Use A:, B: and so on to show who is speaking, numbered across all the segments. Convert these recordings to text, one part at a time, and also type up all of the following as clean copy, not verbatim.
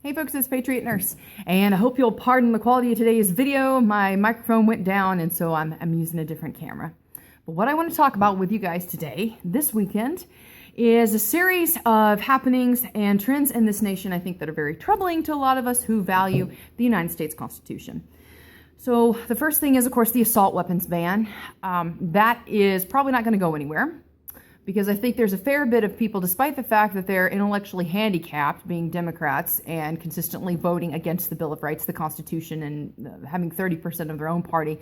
A: Hey folks, it's PatriotNurse, and I hope you'll pardon the quality of today's video. My microphone went down, and so I'm using a different camera. But what I want to talk about with you guys today, this weekend, is a series of happenings and trends in this nation I think that are very troubling to a lot of us who value the United States Constitution. So the first thing is, of course, the assault weapons ban. That is probably not going to go anywhere, because I think there's a fair bit of people, despite the fact that they're intellectually handicapped, being Democrats and consistently voting against the Bill of Rights, the Constitution, and having 30% of their own party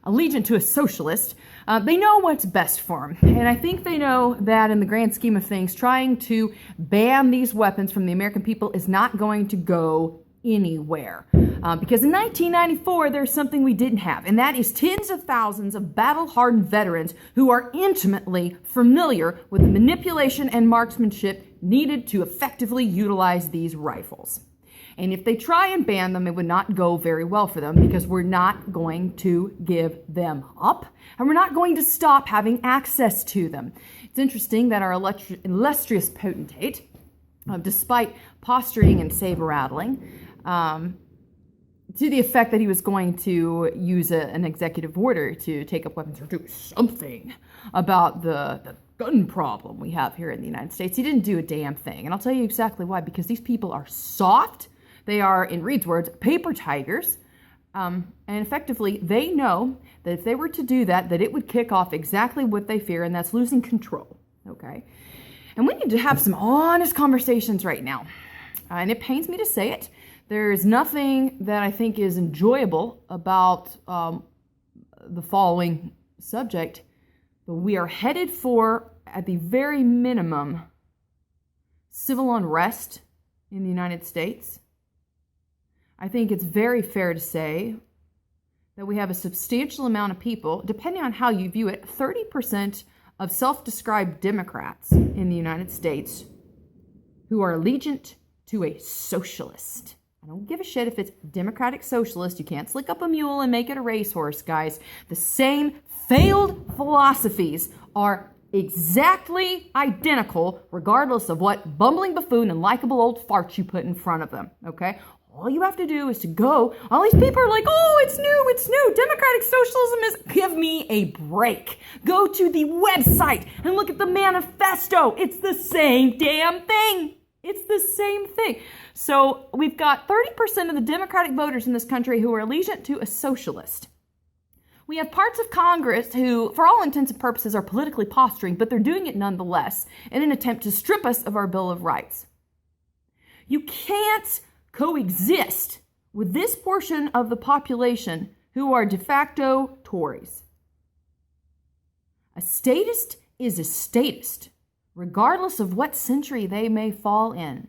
A: allegiant to a socialist, they know what's best for them. And I think they know that in the grand scheme of things, trying to ban these weapons from the American people is not going to go anywhere. Because in 1994, there's something we didn't have, and that is tens of thousands of battle-hardened veterans who are intimately familiar with the manipulation and marksmanship needed to effectively utilize these rifles. And if they try and ban them, it would not go very well for them, because we're not going to give them up, and we're not going to stop having access to them. It's interesting that our illustrious potentate, despite posturing and saber-rattling, to the effect that he was going to use an executive order to take up weapons or do something about the gun problem we have here in the United States. He didn't do a damn thing. And I'll tell you exactly why. Because these people are soft. They are, in Reed's words, paper tigers. And effectively, they know that if they were to do that, that it would kick off exactly what they fear, and that's losing control. Okay? And we need to have some honest conversations right now. And it pains me to say it. There's nothing that I think is enjoyable about the following subject, but we are headed for, at the very minimum, civil unrest in the United States. I think it's very fair to say that we have a substantial amount of people, depending on how you view it, 30% of self-described Democrats in the United States who are allegiant to a socialist. I don't give a shit if it's Democratic Socialist. You can't slick up a mule and make it a racehorse, guys. The same failed philosophies are exactly identical, regardless of what bumbling buffoon and likable old farts you put in front of them, okay? All you have to do is to go. All these people are like, oh, it's new. Democratic socialism is... Give me a break. Go to the website and look at the manifesto. It's the same damn thing. It's the same thing. So we've got 30% of the Democratic voters in this country who are allegiant to a socialist. We have parts of Congress who, for all intents and purposes, are politically posturing, but they're doing it nonetheless in an attempt to strip us of our Bill of Rights. You can't coexist with this portion of the population who are de facto Tories. A statist is a statist, regardless of what century they may fall in.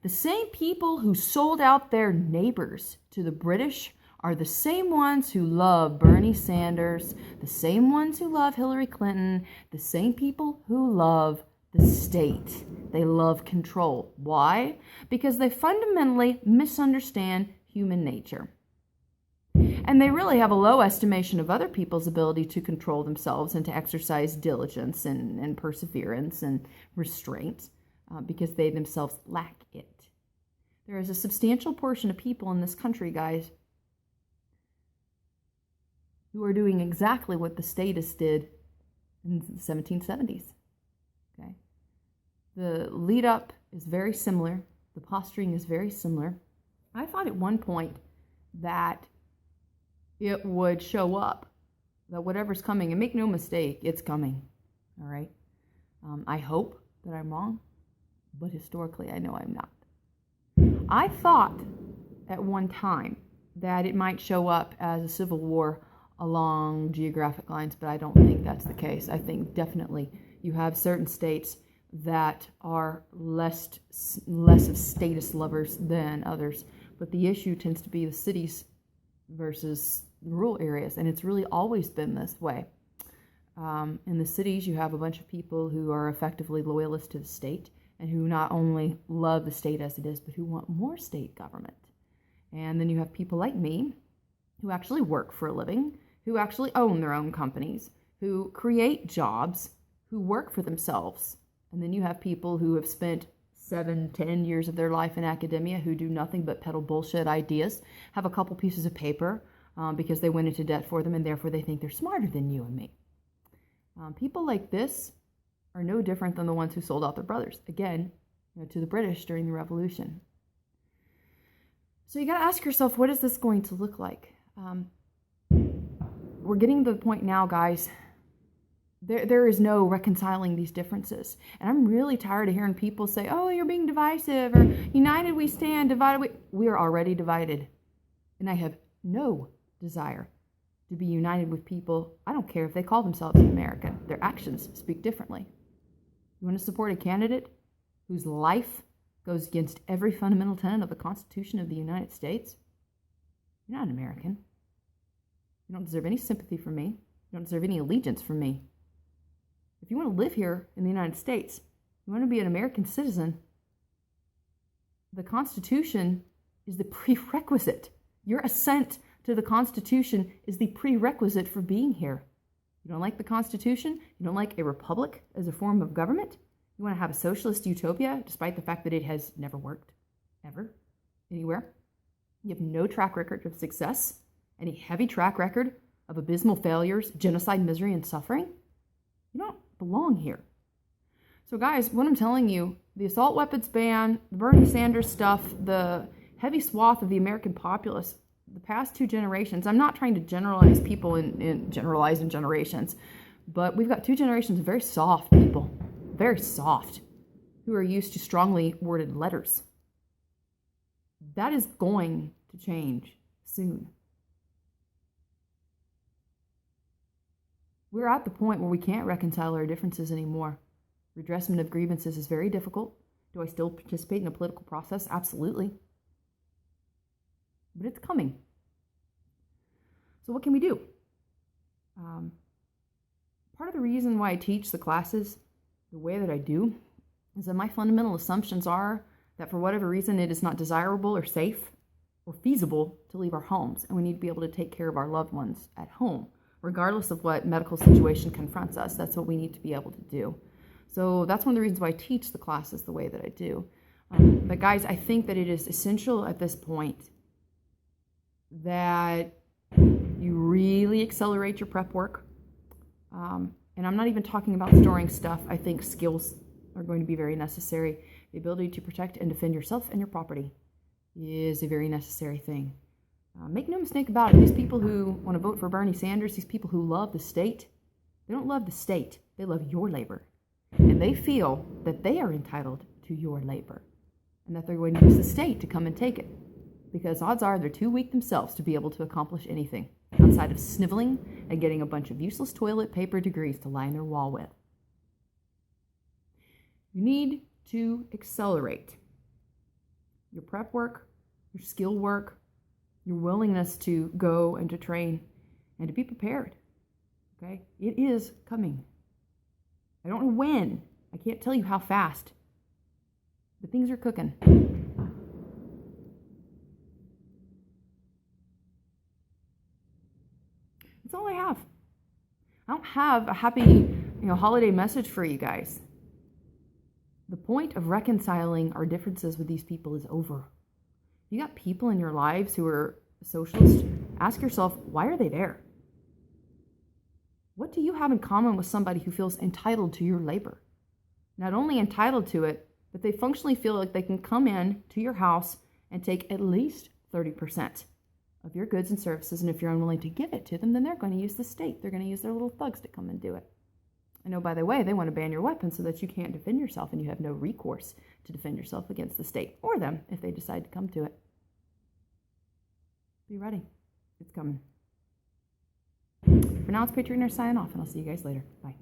A: The same people who sold out their neighbors to the British are the same ones who love Bernie Sanders, the same ones who love Hillary Clinton, the same people who love the state. They love control. Why? Because they fundamentally misunderstand human nature. And they really have a low estimation of other people's ability to control themselves and to exercise diligence and perseverance and restraint, because they themselves lack it. There is a substantial portion of people in this country, guys, who are doing exactly what the statists did in the 1770s. Okay? The lead up is very similar. The posturing is very similar. I thought at one point that it would show up, that whatever's coming, and make no mistake, it's coming, all right? I hope that I'm wrong, but historically I know I'm not. I thought at one time that it might show up as a civil war along geographic lines, but I don't think that's the case. I think definitely you have certain states that are less of status lovers than others, but the issue tends to be the cities versus rural areas, and it's really always been this way. In the cities, you have a bunch of people who are effectively loyalists to the state and who not only love the state as it is, but who want more state government. And then you have people like me who actually work for a living, who actually own their own companies, who create jobs, who work for themselves. And then you have people who have spent 7, 10 years of their life in academia who do nothing but peddle bullshit ideas, have a couple pieces of paper because they went into debt for them, and therefore they think they're smarter than you and me. People like this are no different than the ones who sold out their brothers, again, to the British during the Revolution. So you got to ask yourself, what is this going to look like? We're getting to the point now, guys. There is no reconciling these differences. And I'm really tired of hearing people say, oh, you're being divisive, or united we stand, divided we are already divided. And I have no desire to be united with people. I don't care if they call themselves American. Their actions speak differently. You want to support a candidate whose life goes against every fundamental tenet of the Constitution of the United States? You're not an American. You don't deserve any sympathy from me. You don't deserve any allegiance from me. If you want to live here in the United States, you want to be an American citizen, the Constitution is the prerequisite. Your assent to the Constitution is the prerequisite for being here. You don't like the Constitution? You don't like a republic as a form of government? You want to have a socialist utopia, despite the fact that it has never worked, ever, anywhere? You have no track record of success, any heavy track record of abysmal failures, genocide, misery, and suffering? You don't belong here. So guys, what I'm telling you, the assault weapons ban, the Bernie Sanders stuff, the heavy swath of the American populace, the past 2 generations, I'm not trying to generalize people in generations, but we've got 2 generations of very soft people, very soft, who are used to strongly worded letters. That is going to change soon. We're at the point where we can't reconcile our differences anymore. Redressment of grievances is very difficult. Do I still participate in the political process? Absolutely. But it's coming. So what can we do? Part of the reason why I teach the classes the way that I do is that my fundamental assumptions are that for whatever reason it is not desirable or safe or feasible to leave our homes, and we need to be able to take care of our loved ones at home. Regardless of what medical situation confronts us, that's what we need to be able to do. So that's one of the reasons why I teach the classes the way that I do. But guys, I think that it is essential at this point that you really accelerate your prep work. And I'm not even talking about storing stuff. I think skills are going to be very necessary. The ability to protect and defend yourself and your property is a very necessary thing. Make no mistake about it, these people who want to vote for Bernie Sanders, these people who love the state, they don't love the state, they love your labor. And they feel that they are entitled to your labor and that they're going to use the state to come and take it. Because odds are they're too weak themselves to be able to accomplish anything outside of sniveling and getting a bunch of useless toilet paper degrees to line their wall with. You need to accelerate your prep work, your skill work, your willingness to go and to train and to be prepared. Okay? It is coming. I don't know when. I can't tell you how fast. But things are cooking. That's all I have. I don't have a happy, holiday message for you guys. The point of reconciling our differences with these people is over. You got people in your lives who are socialists, ask yourself, why are they there? What do you have in common with somebody who feels entitled to your labor? Not only entitled to it, but they functionally feel like they can come in to your house and take at least 30% of your goods and services, and if you're unwilling to give it to them, then they're going to use the state. They're going to use their little thugs to come and do it. I know, by the way, they want to ban your weapons so that you can't defend yourself and you have no recourse to defend yourself against the state or them if they decide to come to it. Be ready. It's coming. For now, it's PatriotNurse signing off, and I'll see you guys later. Bye.